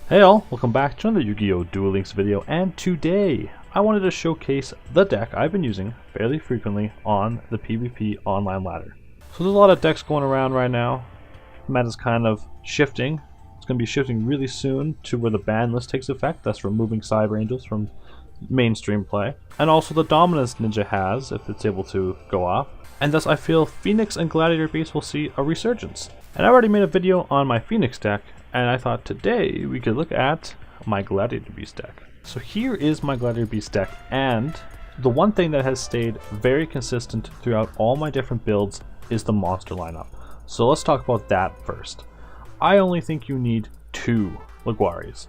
Hey all, welcome back to another Yu-Gi-Oh! Duel Links video, and today I wanted to showcase the deck I've been using fairly frequently on the PvP online ladder. So there's a lot of decks going around right now. Meta's kind of shifting. It's going to be shifting really soon to where the ban list takes effect. That's removing Cyber Angels from mainstream play. And also the dominance Ninja has, if it's able to go off. And thus I feel Phoenix and Gladiator Beast will see a resurgence. And I already made a video on my Phoenix deck, and I thought today we could look at my Gladiator Beast deck. So here is my Gladiator Beast deck, and the one thing that has stayed very consistent throughout all my different builds is the monster lineup. So let's talk about that first. I only think you need 2 Laguaris.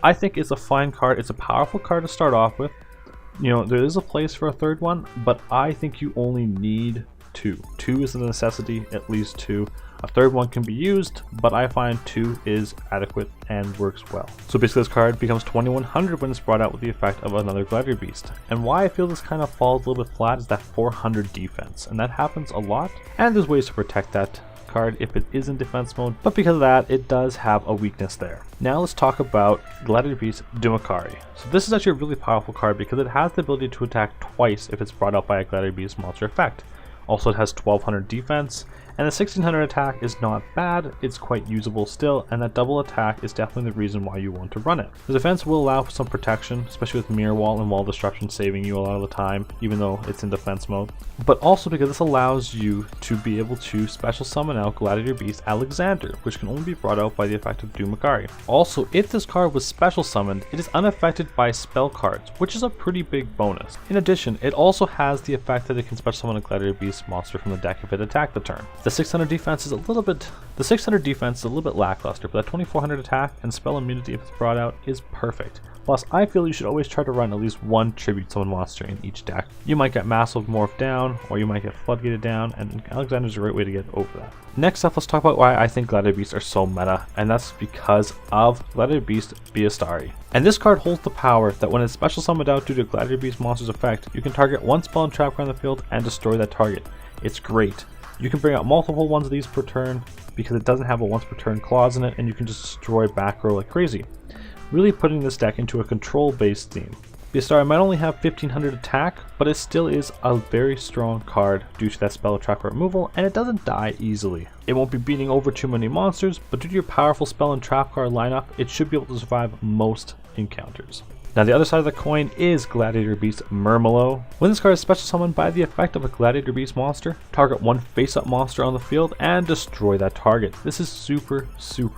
I think it's a fine card, it's a powerful card to start off with. You know, there is a place for a third one, but I think you only need 2. 2 is a necessity, at least 2. A third one can be used, but I find 2 is adequate and works well. So basically this card becomes 2100 when it's brought out with the effect of another Gladiator Beast. And why I feel this kind of falls a little bit flat is that 400 defense, and that happens a lot, and there's ways to protect that card if it is in defense mode, but because of that it does have a weakness there. Now let's talk about Gladiator Beast Dumikari. So this is actually a really powerful card because it has the ability to attack twice if it's brought out by a Gladiator Beast monster effect. Also it has 1200 defense, and the 1600 attack is not bad, it's quite usable still, and that double attack is definitely the reason why you want to run it. The defense will allow for some protection, especially with Mirror Wall and Wall Destruction saving you a lot of the time, even though it's in defense mode. But also because this allows you to be able to special summon out Gladiator Beast Alexander, which can only be brought out by the effect of Dumikari. Also, if this card was special summoned, it is unaffected by spell cards, which is a pretty big bonus. In addition, it also has the effect that it can special summon a Gladiator Beast monster from the deck if it attacked the turn. The 600 defense is a little bit lackluster, but that 2400 attack and spell immunity if it's brought out is perfect. Plus, I feel you should always try to run at least one tribute summon monster in each deck. You might get Massive Morph down, or you might get Floodgated down, and Alexander's a great way to get over that. Next up, let's talk about why I think Gladiator Beasts are so meta, and that's because of Gladiator Beast Bestiari. And this card holds the power that when it's special summoned out due to Gladiator Beast monster's effect, you can target one spell and trap card on the field and destroy that target. It's great. You can bring out multiple ones of these per turn because it doesn't have a once per turn clause in it, and you can just destroy back row like crazy. Really putting this deck into a control based theme. Bestiari might only have 1500 attack, but it still is a very strong card due to that spell attack removal, and it doesn't die easily. It won't be beating over too many monsters, but due to your powerful spell and trap card lineup, it should be able to survive most encounters. Now the other side of the coin is Gladiator Beast Murmillo. When this card is special summoned by the effect of a Gladiator Beast monster, target one face-up monster on the field and destroy that target. This is super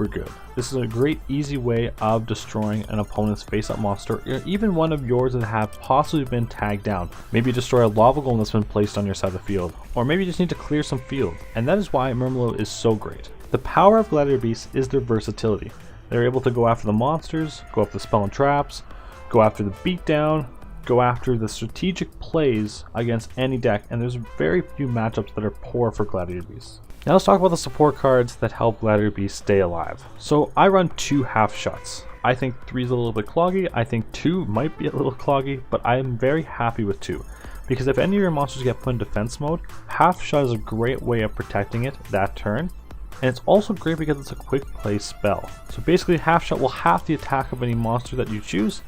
good. This is a great easy way of destroying an opponent's face-up monster, or even one of yours that have possibly been tagged down. Maybe destroy a lava golem that's been placed on your side of the field, or maybe you just need to clear some field, and that is why Murmillo is so great. The power of Gladiator Beasts is their versatility. They're able to go after the monsters, go after the spell and traps, go after the beatdown, go after the strategic plays against any deck, and there's very few matchups that are poor for Gladiator Beasts. Now let's talk about the support cards that help Gladiator Beasts stay alive. So I run 2 half shots. I think 3 is a little bit cloggy, I think 2 might be a little cloggy, but I am very happy with 2. Because if any of your monsters get put in defense mode, half shot is a great way of protecting it that turn. And it's also great because it's a quick play spell. So basically half shot will half the attack of any monster that you choose,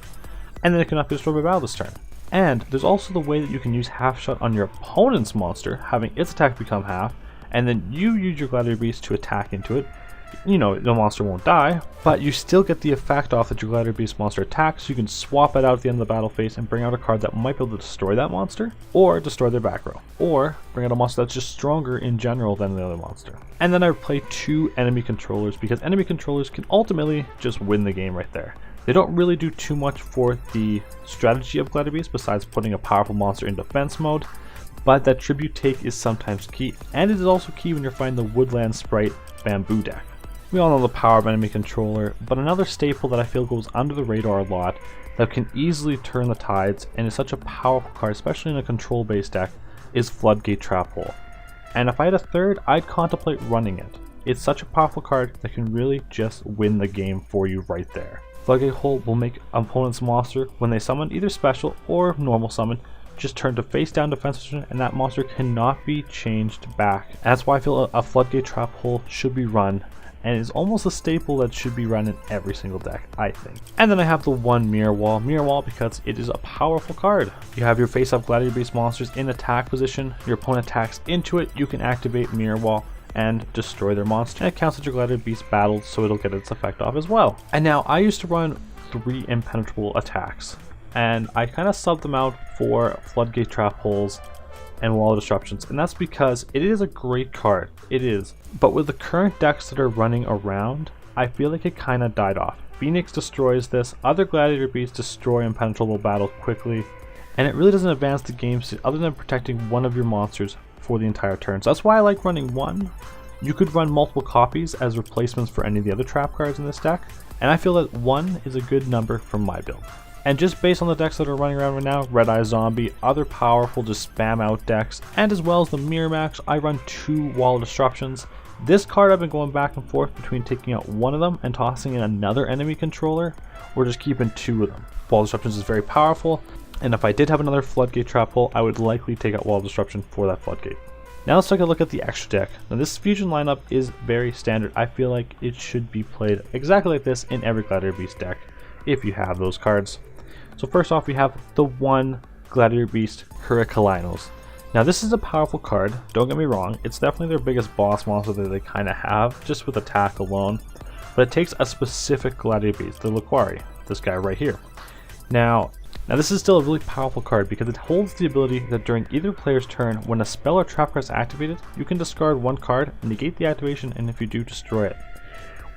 and then it cannot be destroyed by battle this turn. And there's also the way that you can use half shot on your opponent's monster, having its attack become half, and then you use your Gladiator Beast to attack into it. You know, the monster won't die, but you still get the effect off that your Gladiator Beast monster attacks, so you can swap it out at the end of the battle phase and bring out a card that might be able to destroy that monster, or destroy their back row, or bring out a monster that's just stronger in general than the other monster. And then I play 2 enemy controllers, because enemy controllers can ultimately just win the game right there. They don't really do too much for the strategy of Gladiator Beast besides putting a powerful monster in defense mode, but that tribute take is sometimes key, and it is also key when you're fighting the Woodland Sprite Bamboo deck. We all know the power of enemy controller, but another staple that I feel goes under the radar a lot that can easily turn the tides and is such a powerful card, especially in a control based deck, is Floodgate Trap Hole. And if I had a third, I'd contemplate running it. It's such a powerful card that can really just win the game for you right there. Floodgate Hole will make opponent's monster, when they summon either special or normal summon, just turn to face down defense position, and that monster cannot be changed back. And that's why I feel a Floodgate Trap Hole should be run and is almost a staple that should be run in every single deck, I think. And then I have the one Mirror Wall because it is a powerful card. You have your face-up Gladiator Beast monsters in attack position, your opponent attacks into it, you can activate Mirror Wall and destroy their monster, and it counts as your Gladiator Beast battled, so it'll get its effect off as well. And now I used to run 3 impenetrable attacks, and I kind of subbed them out for Floodgate Trap Holes and Wall of Disruptions, and that's because it is a great card, it is. But with the current decks that are running around, I feel like it kind of died off. Phoenix destroys this, other Gladiator Beasts destroy impenetrable battles quickly, and it really doesn't advance the game state other than protecting one of your monsters for the entire turn. So that's why I like running 1. You could run multiple copies as replacements for any of the other trap cards in this deck, and I feel that 1 is a good number for my build. And just based on the decks that are running around right now, Red Eye Zombie, other powerful just spam out decks, and as well as the Mirror Match, I run 2 Wall of Disruptions. This card I've been going back and forth between taking out one of them and tossing in another enemy controller, or just keeping 2 of them. Wall of Disruptions is very powerful, and if I did have another Floodgate Trap Hole, I would likely take out Wall of Disruption for that Floodgate. Now let's take a look at the extra deck. Now this fusion lineup is very standard. I feel like it should be played exactly like this in every Gladiator Beast deck, if you have those cards. So first off, we have the 1 Gladiator Beast Hurricalinos. Now this is a powerful card, don't get me wrong, it's definitely their biggest boss monster that they kind of have, just with attack alone, but it takes a specific Gladiator Beast, the Laquari, this guy right here. Now this is still a really powerful card because it holds the ability that during either player's turn, when a spell or trap card is activated, you can discard 1 card, negate the activation, and if you do, destroy it.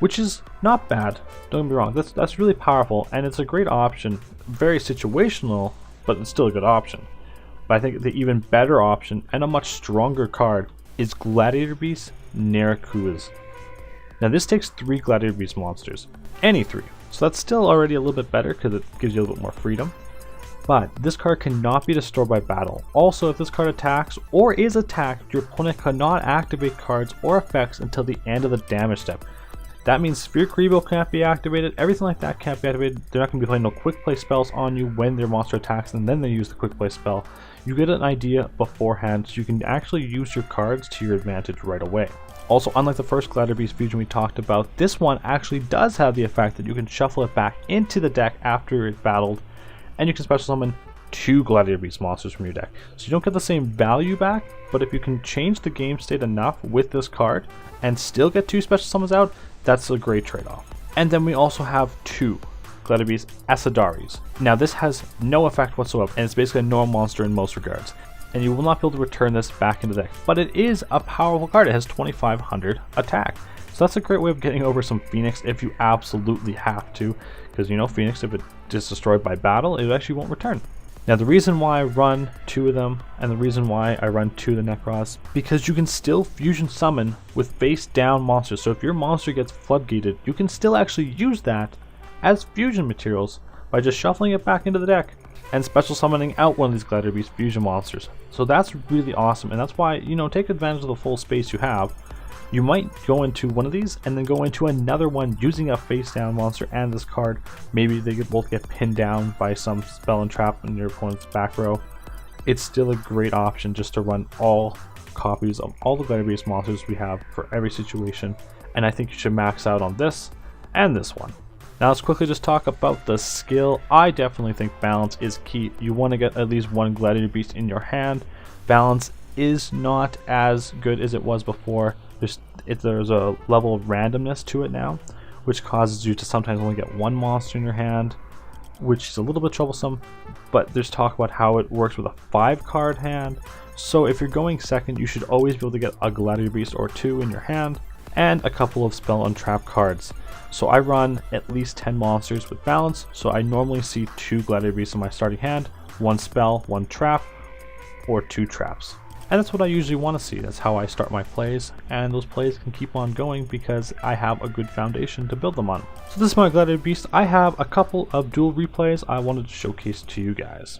Which is not bad, don't get me wrong, that's really powerful, and it's a great option, very situational, but it's still a good option. But I think the even better option, and a much stronger card, is Gladiator Beast Narracuas. Now this takes 3 Gladiator Beast monsters, any 3, so that's still already a little bit better because it gives you a little bit more freedom. But this card cannot be destroyed by battle. Also, if this card attacks or is attacked, your opponent cannot activate cards or effects until the end of the damage step. That means Sphere Revo can't be activated, everything like that can't be activated. They're not going to be playing no quick play spells on you when their monster attacks and then they use the quick play spell. You get an idea beforehand so you can actually use your cards to your advantage right away. Also, unlike the first Gladiator Beast fusion we talked about, this one actually does have the effect that you can shuffle it back into the deck after it's battled, and you can special summon 2 Gladiator Beast monsters from your deck. So you don't get the same value back, but if you can change the game state enough with this card and still get 2 special summons out, that's a great trade-off. And then we also have 2 Gladiator Beast Acidaris. Now this has no effect whatsoever, and it's basically a normal monster in most regards. And you will not be able to return this back into the deck. But it is a powerful card, it has 2500 attack. So that's a great way of getting over some Phoenix if you absolutely have to. Because you know Phoenix, if it is destroyed by battle, it actually won't return. Now the reason why I run 2 of them, and the reason why I run 2 of the Necros, because you can still fusion summon with face down monsters. So if your monster gets floodgated, you can still actually use that as fusion materials by just shuffling it back into the deck and special summoning out one of these Gladiator Beast fusion monsters. So that's really awesome, and that's why, you know, take advantage of the full space you have. You might go into one of these and then go into another one using a face down monster and this card. Maybe they could both get pinned down by some spell and trap in your opponent's back row. It's still a great option just to run all copies of all the Gladiator Beast monsters we have for every situation, and I think you should max out on this and this one. Now let's quickly just talk about the skill. I definitely think balance is key. You want to get at least 1 Gladiator Beast in your hand. Balance is not as good as it was before. There's a level of randomness to it now, which causes you to sometimes only get 1 monster in your hand, which is a little bit troublesome, but there's talk about how it works with a 5 card hand. So if you're going second, you should always be able to get a Gladiator Beast or 2 in your hand, and a couple of spell and trap cards. So I run at least 10 monsters with balance, so I normally see 2 Gladiator Beasts in my starting hand, 1 spell, 1 trap, or 2 traps. And that's what I usually want to see. That's how I start my plays, and those plays can keep on going because I have a good foundation to build them on. So this is my Gladiator Beast. I have a couple of duel replays I wanted to showcase to you guys.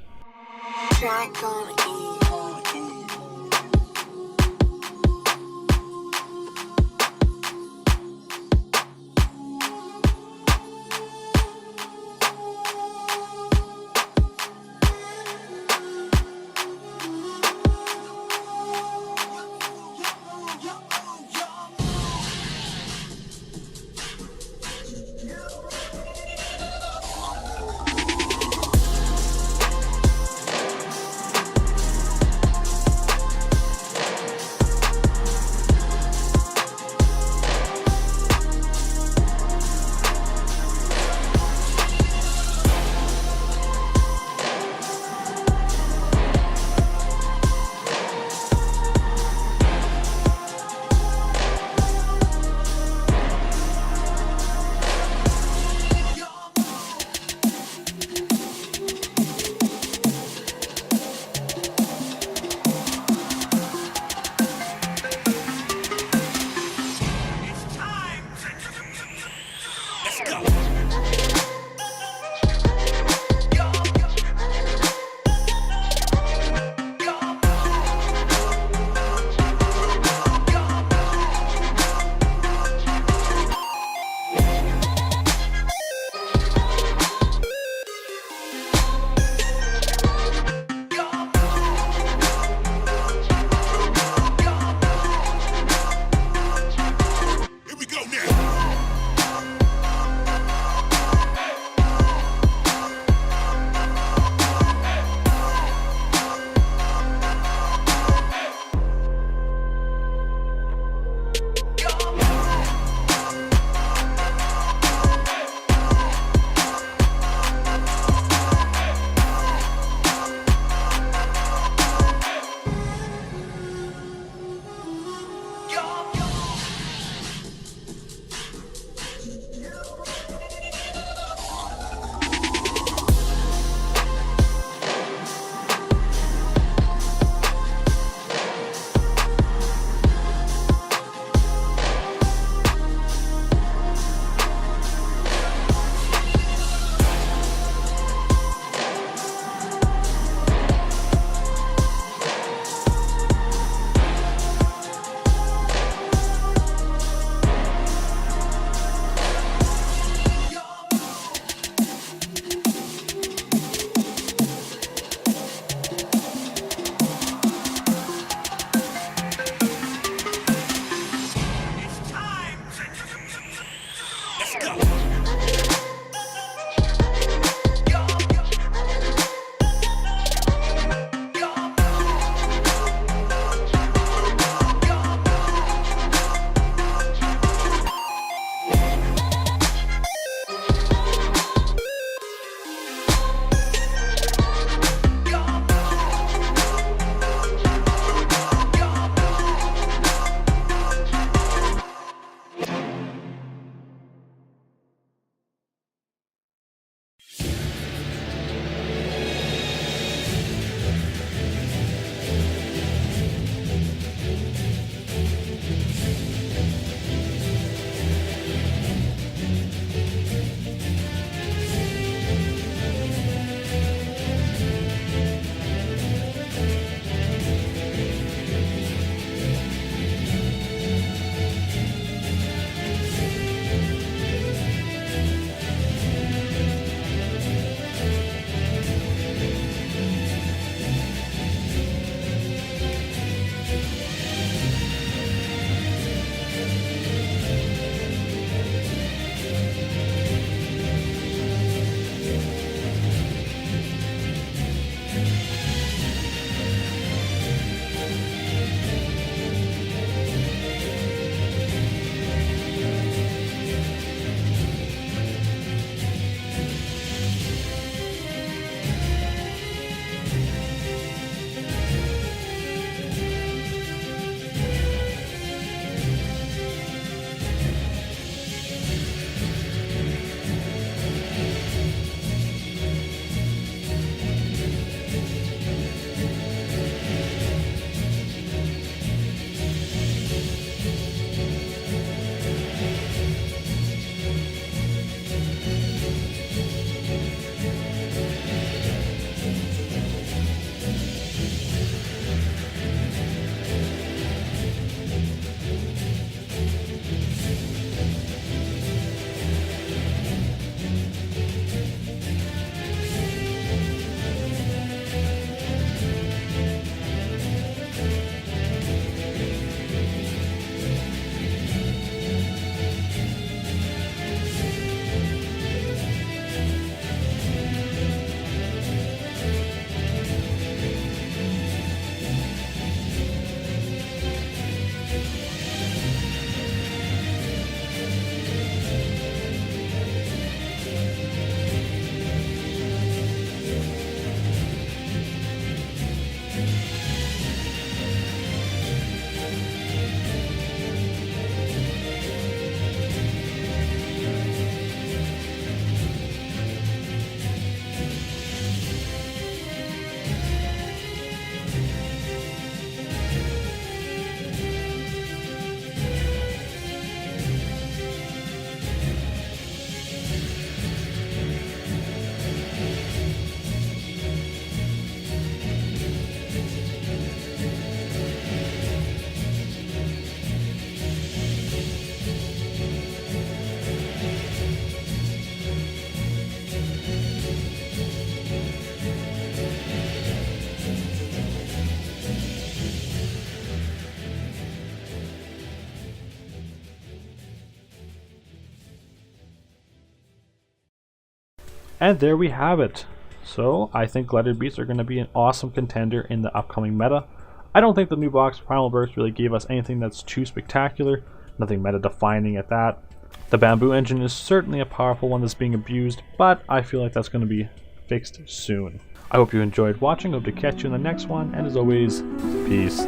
And there we have it. So I think Gladiator Beasts are going to be an awesome contender in the upcoming meta. I don't think the new box Primal Burst really gave us anything that's too spectacular, nothing meta defining at that. The bamboo engine is certainly a powerful one that's being abused, but I feel like that's going to be fixed soon. I hope you enjoyed watching, hope to catch you in the next one, and as always, peace.